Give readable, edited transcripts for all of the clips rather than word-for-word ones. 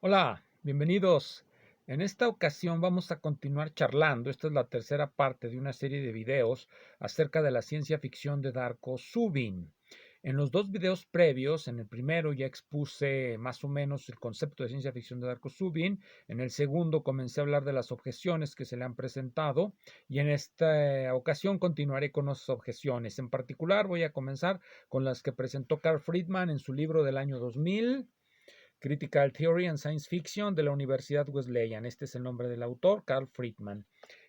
Hola, bienvenidos. En esta ocasión vamos a continuar charlando. Esta es la tercera parte de una serie de videos acerca de la ciencia ficción de Darko Subin. En los dos videos previos, en el primero ya expuse más o menos el concepto de ciencia ficción de Darko Subin. En el segundo comencé a hablar de las objeciones que se le han presentado y en esta ocasión continuaré con las objeciones. En particular voy a comenzar con las que presentó Carl Friedman en su libro del año 2000. Critical Theory and Science Fiction de la Universidad Wesleyan. Este es el nombre del autor, Carl Friedman.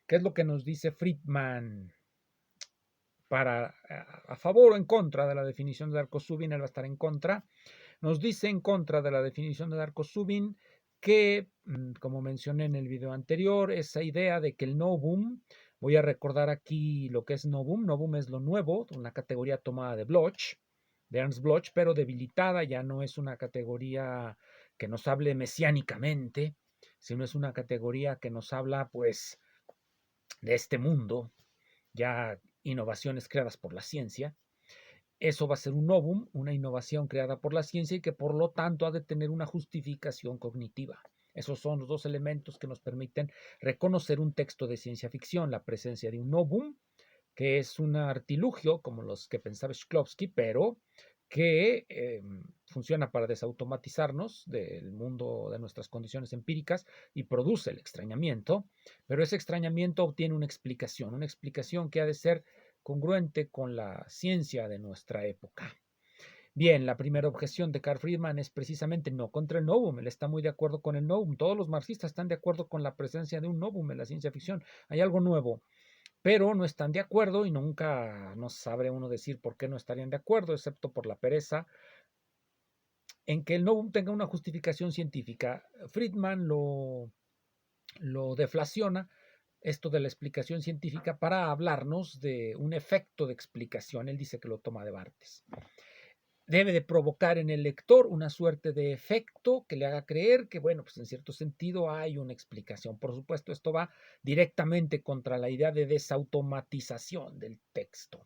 ¿Qué es lo que nos dice Friedman? A favor o en contra de la definición de Darko-Subin, él va a estar en contra. Nos dice en contra de la definición de Darko-Subin que, como mencioné en el video anterior, esa idea de que el novum, voy a recordar aquí lo que es novum. Novum es lo nuevo, una categoría tomada de Bloch, de Ernst Bloch, pero debilitada, ya no es una categoría que nos hable mesiánicamente, sino es una categoría que nos habla, pues, de este mundo, ya innovaciones creadas por la ciencia. Eso va a ser un novum, una innovación creada por la ciencia y que por lo tanto ha de tener una justificación cognitiva. Esos son los dos elementos que nos permiten reconocer un texto de ciencia ficción, la presencia de un novum, que es un artilugio como los que pensaba Shklovsky, pero que funciona para desautomatizarnos del mundo de nuestras condiciones empíricas y produce el extrañamiento, pero ese extrañamiento obtiene una explicación que ha de ser congruente con la ciencia de nuestra época. Bien, la primera objeción de Carl Friedman es precisamente no contra el novum. Él está muy de acuerdo con el novum. Todos los marxistas están de acuerdo con la presencia de un novum en la ciencia ficción. Hay algo nuevo, pero no están de acuerdo y nunca nos sabe uno decir por qué no estarían de acuerdo, excepto por la pereza en que el novum tenga una justificación científica. Friedman lo deflaciona esto de la explicación científica para hablarnos de un efecto de explicación. Él dice que lo toma de Barthes. Debe de provocar en el lector una suerte de efecto que le haga creer que, bueno, pues en cierto sentido hay una explicación. Por supuesto, esto va directamente contra la idea de desautomatización del texto.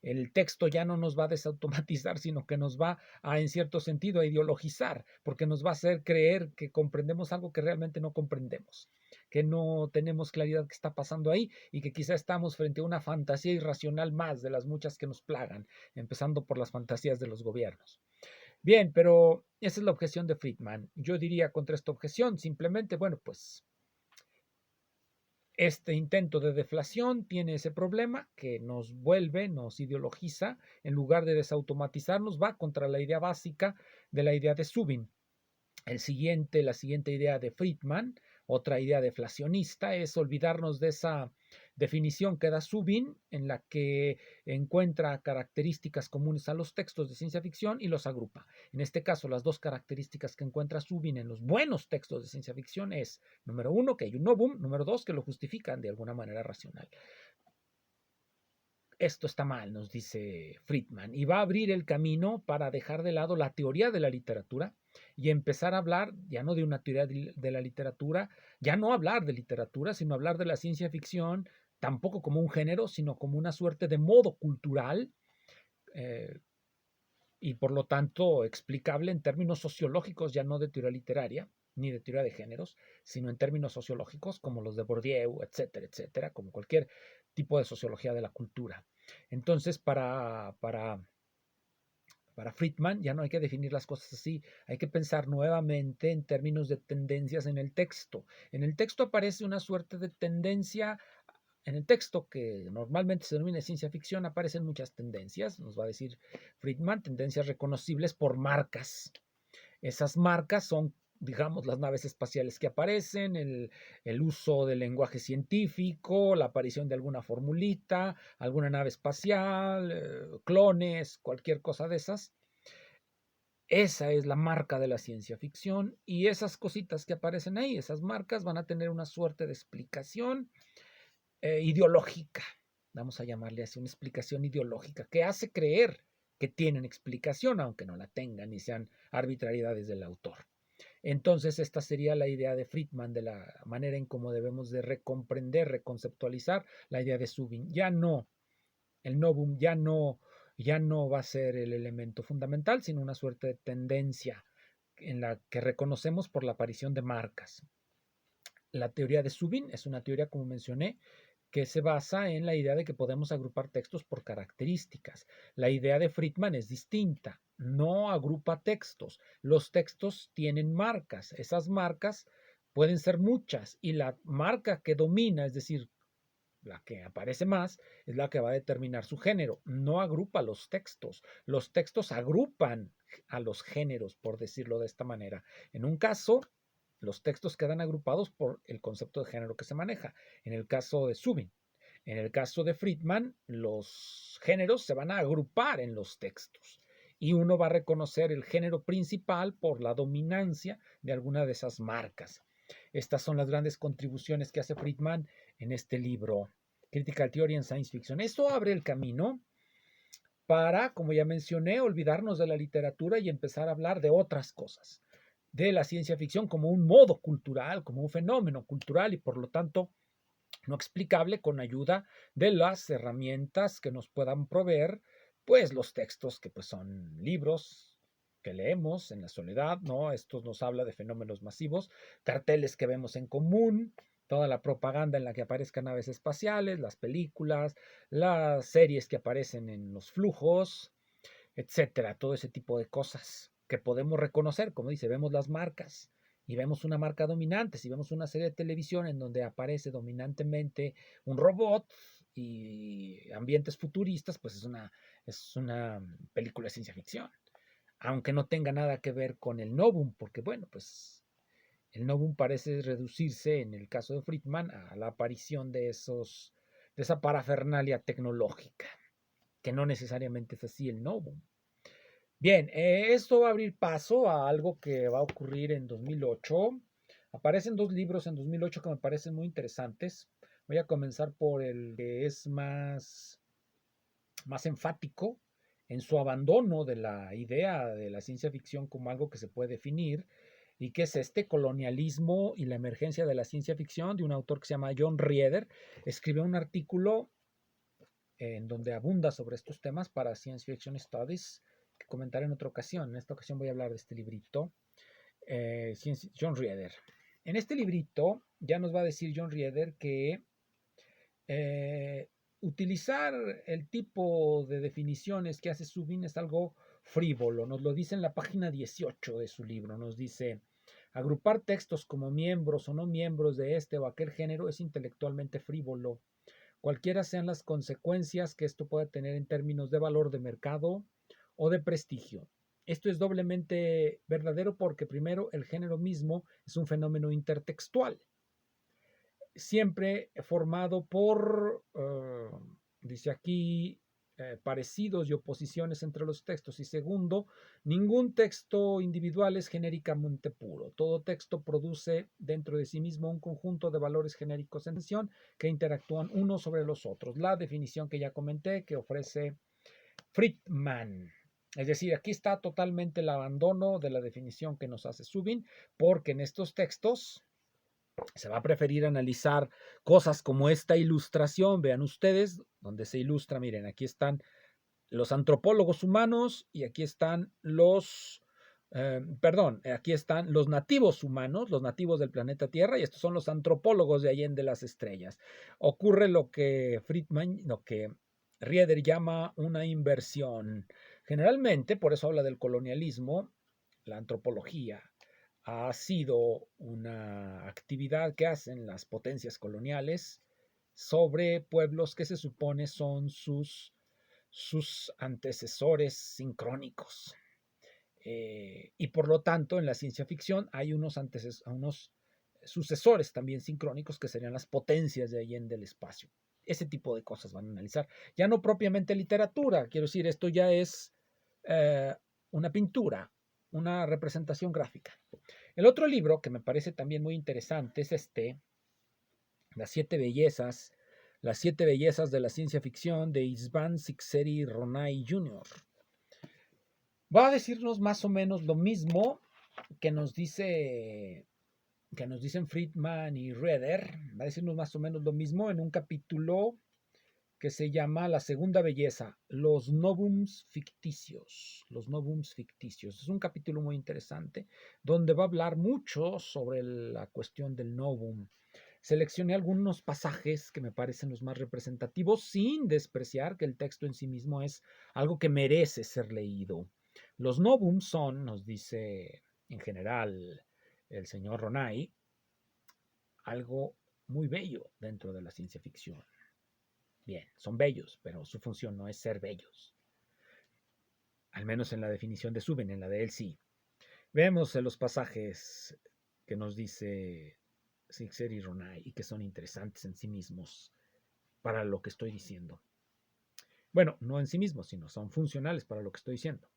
El texto ya no nos va a desautomatizar, sino que nos va a, en cierto sentido, a ideologizar, porque nos va a hacer creer que comprendemos algo que realmente no comprendemos, que no tenemos claridad qué está pasando ahí y que quizá estamos frente a una fantasía irracional más de las muchas que nos plagan, empezando por las fantasías de los gobiernos. Bien, pero esa es la objeción de Friedman. Yo diría contra esta objeción simplemente, bueno, pues este intento de deflación tiene ese problema que nos vuelve, nos ideologiza, en lugar de desautomatizarnos, va contra la idea básica de la idea de Subin. La siguiente idea de Friedman, otra idea deflacionista, es olvidarnos de esa definición que da Subin, en la que encuentra características comunes a los textos de ciencia ficción y los agrupa. En este caso, las dos características que encuentra Subin en los buenos textos de ciencia ficción es, número uno, que hay un novum, número dos, que lo justifican de alguna manera racional. Esto está mal, nos dice Friedman, y va a abrir el camino para dejar de lado la teoría de la literatura y empezar a hablar ya no de una teoría de la literatura, ya no hablar de literatura, sino hablar de la ciencia ficción, tampoco como un género, sino como una suerte de modo cultural eh, y por lo tanto explicable en términos sociológicos, ya no de teoría literaria ni de teoría de géneros, sino en términos sociológicos como los de Bourdieu, etcétera, etcétera, como cualquier tipo de sociología de la cultura. Entonces, para Friedman ya no hay que definir las cosas así, hay que pensar nuevamente en términos de tendencias en el texto. En el texto aparece una suerte de tendencia. En el texto que normalmente se denomina ciencia ficción aparecen muchas tendencias, nos va a decir Friedman, tendencias reconocibles por marcas. Esas marcas son, digamos, las naves espaciales que aparecen, el uso del lenguaje científico, la aparición de alguna formulita, alguna nave espacial, clones, cualquier cosa de esas. Esa es la marca de la ciencia ficción y esas cositas que aparecen ahí, esas marcas van a tener una suerte de explicación ideológica, vamos a llamarle así, una explicación ideológica que hace creer que tienen explicación, aunque no la tengan y sean arbitrariedades del autor. Entonces, esta sería la idea de Friedman, de la manera en cómo debemos de recomprender, reconceptualizar la idea de Subin. Ya no, el novum ya no va a ser el elemento fundamental, sino una suerte de tendencia que reconocemos por la aparición de marcas. La teoría de Zubin es una teoría, como mencioné, que se basa en la idea de que podemos agrupar textos por características. La idea de Friedman es distinta, no agrupa textos. Los textos tienen marcas, esas marcas pueden ser muchas y la marca que domina, es decir, la que aparece más, es la que va a determinar su género. No agrupa los textos agrupan a los géneros, por decirlo de esta manera. En un caso, los textos quedan agrupados por el concepto de género que se maneja. En el caso de Zubin. En el caso de Friedman, los géneros se van a agrupar en los textos y uno va a reconocer el género principal por la dominancia de alguna de esas marcas. Estas son las grandes contribuciones que hace Friedman en este libro, Critical Theory and Science Fiction. Esto abre el camino para, como ya mencioné, olvidarnos de la literatura y empezar a hablar de otras cosas, de la ciencia ficción como un modo cultural, como un fenómeno cultural y por lo tanto no explicable con ayuda de las herramientas que nos puedan proveer, pues los textos que pues son libros que leemos en la soledad, ¿no? Esto nos habla de fenómenos masivos, carteles que vemos en común, toda la propaganda en la que aparezcan naves espaciales, las películas, las series que aparecen en los flujos, etcétera, todo ese tipo de cosas que podemos reconocer, como dice, vemos las marcas y vemos una marca dominante, si vemos una serie de televisión en donde aparece dominantemente un robot y ambientes futuristas, pues es una película de ciencia ficción, aunque no tenga nada que ver con el novum, porque bueno, pues el novum parece reducirse en el caso de Friedman a la aparición de esa parafernalia tecnológica, que no necesariamente es así el novum. Bien, esto va a abrir paso a algo que va a ocurrir en 2008. Aparecen dos libros en 2008 que me parecen muy interesantes. Voy a comenzar por el que es más enfático en su abandono de la idea de la ciencia ficción como algo que se puede definir, y que es este colonialismo y la emergencia de la ciencia ficción, de un autor que se llama John Rieder. Escribió un artículo en donde abunda sobre estos temas para Science Fiction Studies, que comentaré en otra ocasión. En esta ocasión voy a hablar de este librito, John Rieder. En este librito ya nos va a decir John Rieder que utilizar el tipo de definiciones que hace Zubin es algo frívolo. Nos lo dice en la página 18 de su libro. Nos dice: agrupar textos como miembros o no miembros de este o aquel género es intelectualmente frívolo, cualquiera sean las consecuencias que esto pueda tener en términos de valor de mercado o de prestigio. Esto es doblemente verdadero porque, primero, el género mismo es un fenómeno intertextual, siempre formado por, dice aquí, parecidos y oposiciones entre los textos. Y segundo, ningún texto individual es genéricamente puro. Todo texto produce dentro de sí mismo un conjunto de valores genéricos en tensión que interactúan unos sobre los otros. La definición que ya comenté, que ofrece Friedman. Es decir, aquí está totalmente el abandono de la definición que nos hace Zubin, porque en estos textos se va a preferir analizar cosas como esta ilustración. Vean ustedes, donde se ilustra, miren, aquí están los antropólogos humanos y aquí están aquí están los nativos humanos, los nativos del planeta Tierra, y estos son los antropólogos de Allende las Estrellas. Ocurre lo que Rieder llama una inversión. Generalmente, por eso habla del colonialismo, la antropología ha sido una actividad que hacen las potencias coloniales sobre pueblos que se supone son sus antecesores sincrónicos. Y por lo tanto, en la ciencia ficción hay unos sucesores también sincrónicos que serían las potencias de ahí en del espacio. Ese tipo de cosas van a analizar. Ya no propiamente literatura, quiero decir, esto ya es una pintura, una representación gráfica. El otro libro que me parece también muy interesante es Las siete bellezas de la ciencia ficción, de István Csikszentmihalyi Jr. Va a decirnos más o menos lo mismo que nos dicen Friedman y Rieder. Va a decirnos más o menos lo mismo en un capítulo que se llama La Segunda Belleza, los novums ficticios. Los novums ficticios. Es un capítulo muy interesante donde va a hablar mucho sobre la cuestión del novum. Seleccioné algunos pasajes que me parecen los más representativos sin despreciar que el texto en sí mismo es algo que merece ser leído. Los novums son, nos dice en general el señor Ronay, algo muy bello dentro de la ciencia ficción. Bien, son bellos, pero su función no es ser bellos. Al menos en la definición de Subin, en la de él sí. Vemos en los pasajes que nos dice Sixer y Ronay y que son interesantes en sí mismos para lo que estoy diciendo. Bueno, no en sí mismos, sino son funcionales para lo que estoy diciendo.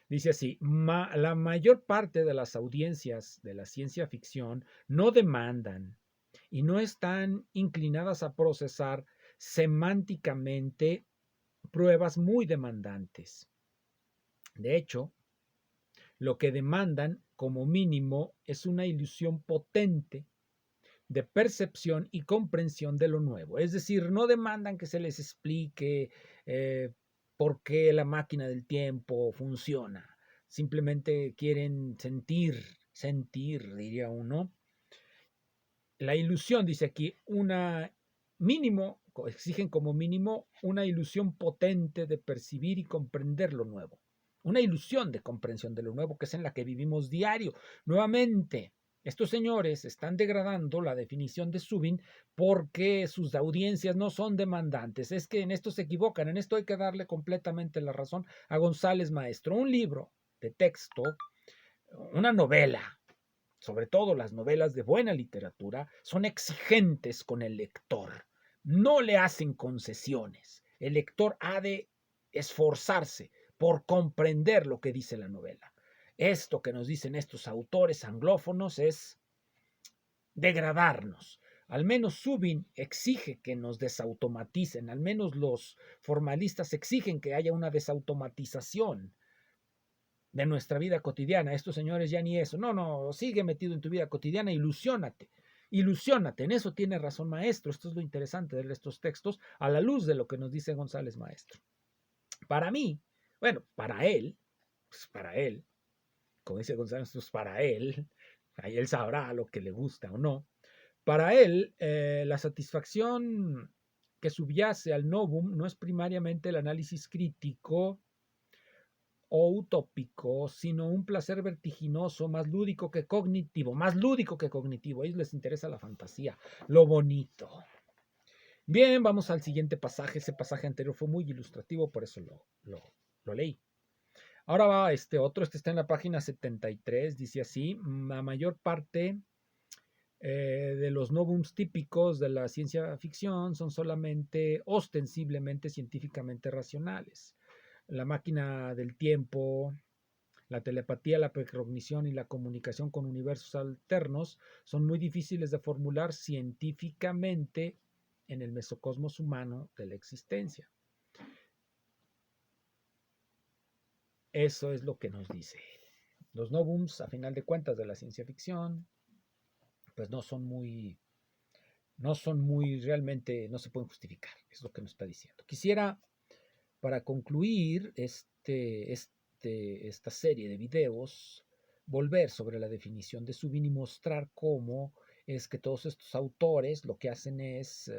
Dice así, la mayor parte de las audiencias de la ciencia ficción no demandan y no están inclinadas a procesar semánticamente pruebas muy demandantes. De hecho, lo que demandan como mínimo es una ilusión potente de percepción y comprensión de lo nuevo. Es decir, no demandan que se les explique por qué la máquina del tiempo funciona. Simplemente quieren sentir, diría uno. La ilusión, dice aquí, exigen como mínimo una ilusión potente de percibir y comprender lo nuevo. Una ilusión de comprensión de lo nuevo, que es en la que vivimos diario. Nuevamente, estos señores están degradando la definición de Subin porque sus audiencias no son demandantes. Es que en esto se equivocan, en esto hay que darle completamente la razón a González Maestro. Un libro de texto, una novela, sobre todo las novelas de buena literatura, son exigentes con el lector. No le hacen concesiones. El lector ha de esforzarse por comprender lo que dice la novela. Esto que nos dicen estos autores anglófonos es degradarnos. Al menos Subin exige que nos desautomaticen, al menos los formalistas exigen que haya una desautomatización de nuestra vida cotidiana. Estos señores ya ni eso. No, sigue metido en tu vida cotidiana, ilusiónate. Ilusiónate, en eso tiene razón Maestro. Esto es lo interesante de estos textos a la luz de lo que nos dice González Maestro. Para mí, bueno, pues para él, como dice González, pues para él, ahí él sabrá lo que le gusta o no. Para él, la satisfacción que subyace al novum no es primariamente el análisis crítico o utópico, sino un placer vertiginoso, más lúdico que cognitivo, A ellos les interesa la fantasía, lo bonito. Bien, vamos al siguiente pasaje. Ese pasaje anterior fue muy ilustrativo, por eso lo leí. Ahora va este otro, este está en la página 73, dice así, la mayor parte de los novums típicos de la ciencia ficción son solamente ostensiblemente científicamente racionales. La máquina del tiempo, la telepatía, la precognición y la comunicación con universos alternos son muy difíciles de formular científicamente en el mesocosmos humano de la existencia. Eso es lo que nos dice. Los novums, a final de cuentas, de la ciencia ficción, pues no son muy realmente, no se pueden justificar. Es lo que nos está diciendo. Quisiera, para concluir esta serie de videos, volver sobre la definición de Subin y mostrar cómo es que todos estos autores lo que hacen es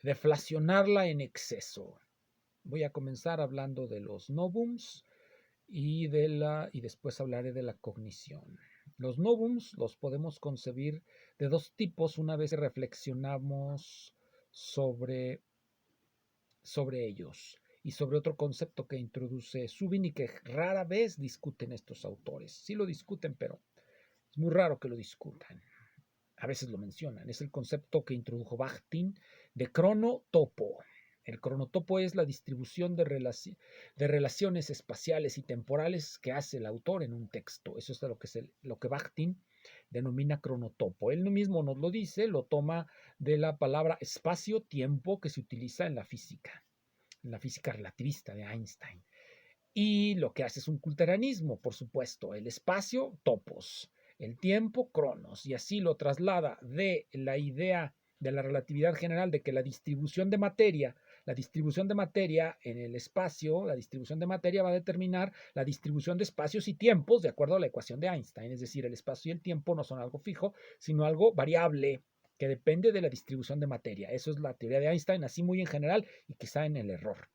deflacionarla en exceso. Voy a comenzar hablando de los novums y después hablaré de la cognición. Los novums los podemos concebir de dos tipos una vez que reflexionamos sobre ellos y sobre otro concepto que introduce Subin y que rara vez discuten estos autores. Sí lo discuten, pero es muy raro que lo discutan. A veces lo mencionan. Es el concepto que introdujo Bakhtin de cronotopo. El cronotopo es la distribución de relaciones espaciales y temporales que hace el autor en un texto. Eso es lo que Bakhtin denomina cronotopo. Él mismo nos lo dice, lo toma de la palabra espacio-tiempo que se utiliza en la física relativista de Einstein. Y lo que hace es un culteranismo, por supuesto. El espacio, topos. El tiempo, cronos. Y así lo traslada de la idea de la relatividad general, de que la distribución de materia en el espacio, la distribución de materia va a determinar la distribución de espacios y tiempos de acuerdo a la ecuación de Einstein. Es decir, el espacio y el tiempo no son algo fijo, sino algo variable que depende de la distribución de materia. Eso es la teoría de Einstein, así muy en general y quizá en el error.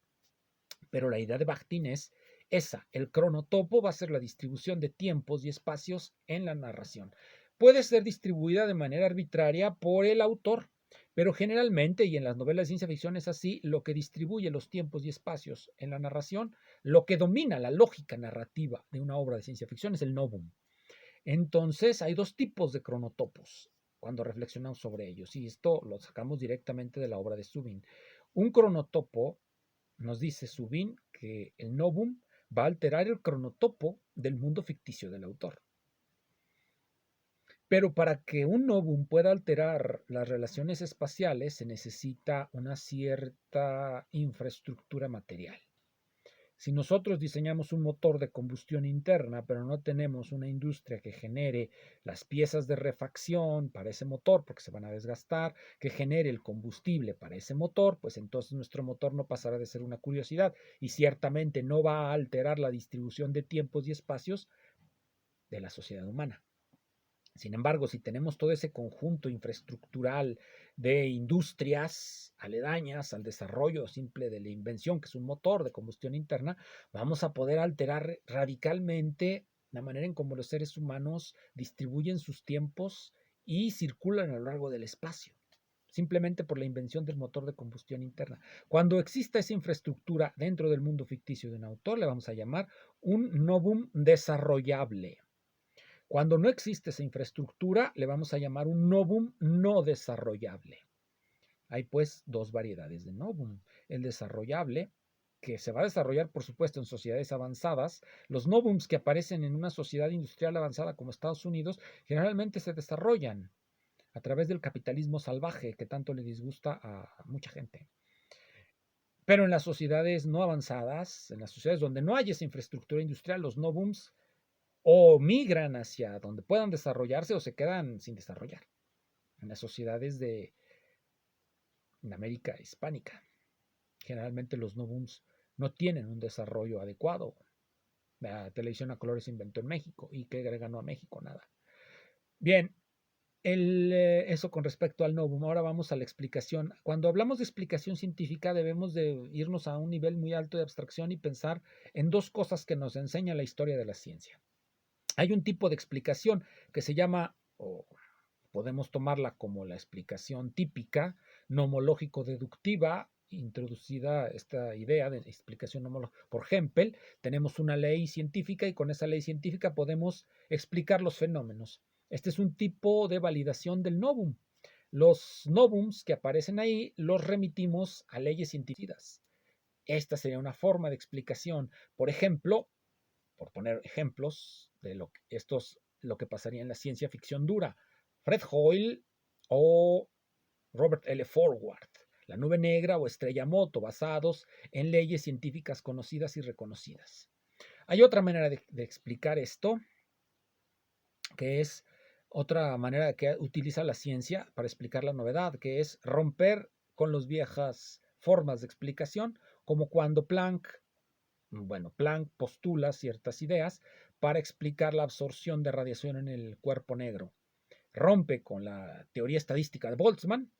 Pero la idea de Bakhtin es esa, el cronotopo va a ser la distribución de tiempos y espacios en la narración. Puede ser distribuida de manera arbitraria por el autor, pero generalmente, y en las novelas de ciencia ficción es así, lo que distribuye los tiempos y espacios en la narración, lo que domina la lógica narrativa de una obra de ciencia ficción es el novum. Entonces, hay dos tipos de cronotopos cuando reflexionamos sobre ellos, y esto lo sacamos directamente de la obra de Zubin. Un cronotopo, nos dice Zubin, que el novum va a alterar el cronotopo del mundo ficticio del autor. Pero para que un novum pueda alterar las relaciones espaciales se necesita una cierta infraestructura material. Si nosotros diseñamos un motor de combustión interna, pero no tenemos una industria que genere las piezas de refacción para ese motor, porque se van a desgastar, que genere el combustible para ese motor, pues entonces nuestro motor no pasará de ser una curiosidad y ciertamente no va a alterar la distribución de tiempos y espacios de la sociedad humana. Sin embargo, si tenemos todo ese conjunto infraestructural de industrias aledañas al desarrollo simple de la invención, que es un motor de combustión interna, vamos a poder alterar radicalmente la manera en cómo los seres humanos distribuyen sus tiempos y circulan a lo largo del espacio, simplemente por la invención del motor de combustión interna. Cuando exista esa infraestructura dentro del mundo ficticio de un autor, le vamos a llamar un novum desarrollable. Cuando no existe esa infraestructura, le vamos a llamar un novum no desarrollable. Hay pues dos variedades de novum. El desarrollable, que se va a desarrollar, por supuesto, en sociedades avanzadas. Los novums que aparecen en una sociedad industrial avanzada como Estados Unidos generalmente se desarrollan a través del capitalismo salvaje que tanto le disgusta a mucha gente. Pero en las sociedades no avanzadas, en las sociedades donde no hay esa infraestructura industrial, los novums o migran hacia donde puedan desarrollarse o se quedan sin desarrollar. En las sociedades de América hispánica, generalmente los novums no tienen un desarrollo adecuado. La televisión a colores se inventó en México y ¿qué ganó a México? Nada. Bien, eso con respecto al novum. Ahora vamos a la explicación. Cuando hablamos de explicación científica debemos de irnos a un nivel muy alto de abstracción y pensar en dos cosas que nos enseña la historia de la ciencia. Hay un tipo de explicación que se llama, o podemos tomarla como la explicación típica, nomológico-deductiva, introducida esta idea de explicación nomológica por Hempel. Tenemos una ley científica y con esa ley científica podemos explicar los fenómenos. Este es un tipo de validación del novum. Los novums que aparecen ahí los remitimos a leyes científicas. Esta sería una forma de explicación. Por ejemplo, por poner ejemplos de lo que pasaría en la ciencia ficción dura, Fred Hoyle o Robert L. Forward, la nube negra o estrella moto, basados en leyes científicas conocidas y reconocidas. Hay otra manera de explicar esto, que es otra manera que utiliza la ciencia para explicar la novedad, que es romper con las viejas formas de explicación, como cuando Planck postula ciertas ideas para explicar la absorción de radiación en el cuerpo negro. Rompe con la teoría estadística de Boltzmann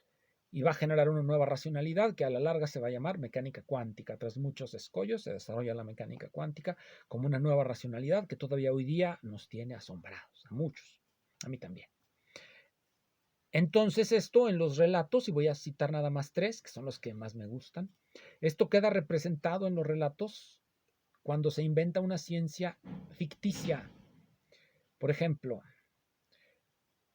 y va a generar una nueva racionalidad que a la larga se va a llamar mecánica cuántica. Tras muchos escollos se desarrolla la mecánica cuántica como una nueva racionalidad que todavía hoy día nos tiene asombrados, a muchos, a mí también. Entonces esto en los relatos, y voy a citar nada más 3, que son los que más me gustan, esto queda representado en los relatos cuando se inventa una ciencia ficticia. Por ejemplo,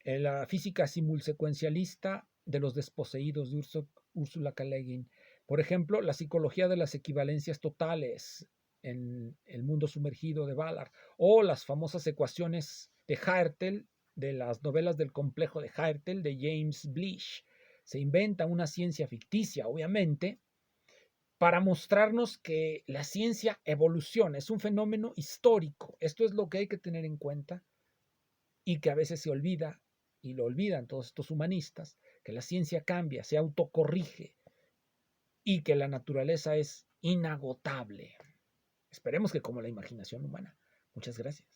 la física simulsecuencialista de los desposeídos de Ursula K. Le Guin. Por ejemplo, la psicología de las equivalencias totales en el mundo sumergido de Ballard, o las famosas ecuaciones de Haertel, de las novelas del complejo de Haertel de James Blish. Se inventa una ciencia ficticia, obviamente, para mostrarnos que la ciencia evoluciona, es un fenómeno histórico. Esto es lo que hay que tener en cuenta y que a veces se olvida, y lo olvidan todos estos humanistas, que la ciencia cambia, se autocorrige y que la naturaleza es inagotable. Esperemos que como la imaginación humana. Muchas gracias.